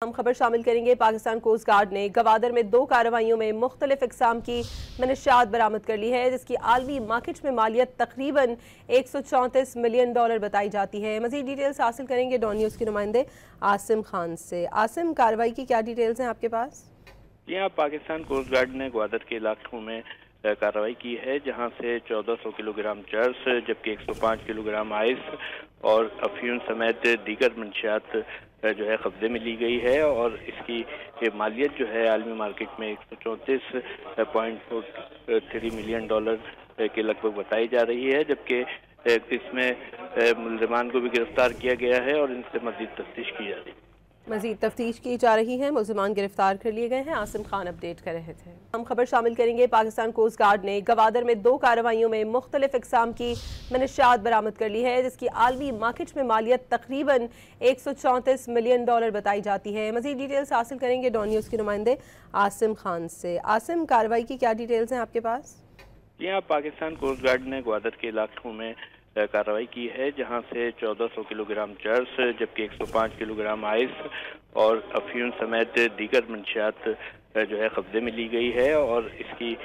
हम खबर शामिल करेंगे। पाकिस्तान कोस्ट गार्ड ने गवादर में 2 कार्रवाइयों में मुख्तलिफ इकसाम की मनशियात बरामद कर ली है, जिसकी आलमी मार्केट में मालियत तकरीबन $134 मिलियन बताई जाती है। मजीद डिटेल्स हासिल करेंगे डॉन न्यूज़ के नुमाइंदे आसिम खान से। आसिम, कार्रवाई की क्या डिटेल्स हैं आपके पास? यहाँ पाकिस्तान कोस्ट गार्ड ने गवादर के इलाकों में कार्रवाई की है, जहां से 1400 किलोग्राम चर्स जबकि 105 किलोग्राम आइस और अफीम समेत दीगर मंशियात जो है कब्जे में ली गई है और इसकी मालियत जो है आलमी मार्केट में $134.43 मिलियन के लगभग बताई जा रही है, जबकि इसमें मुल्ज़िमान को भी गिरफ्तार किया गया है और इनसे मज़ीद तफ्तीश की जा रही है। मजीद तफ्तीश की जा रही है। मुल्ज़िमान गिरफ्तार कर लिए गए हैं। आसिम खान अपडेट कर रहे थे। हम खबर शामिल करेंगे। पाकिस्तान कोस्ट गार्ड ने गवादर में 2 कार्रवाइयों में मुख्तलिफ इकसाम की मनशियात बरामद कर ली है, जिसकी आलमी मार्केट में मालियत तकरीबन $134 मिलियन बताई जाती है। मजीद डिटेल्स हासिल करेंगे डॉन न्यूज़ के नुमाइंदे आसिम खान से। आसिम, कार्रवाई की क्या डिटेल्स हैं आपके पास? यहाँ पाकिस्तान कोस्ट गार्ड ने गवादर के इलाकों में कार्रवाई की है, जहां से 1400 किलोग्राम चर्स जबकि 105 किलोग्राम आइस और अफीम समेत दीगर मंशियात जो है कब्जे में ली गई है और इसकी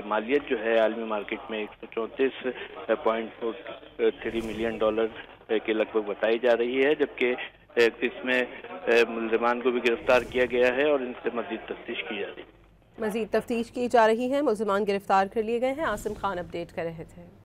मालियत जो है आलमी मार्केट में $134.43 मिलियन के लगभग बताई जा रही है, जबकि इसमें मुल्ज़िमान को भी गिरफ्तार किया गया है और इनसे मज़ीद तफ्तीश की जा रही है। मजीद तफ्तीश की जा रही है। मुल्ज़िमान गिरफ्तार कर लिए गए हैं। आसिम खान अपडेट कर रहे थे।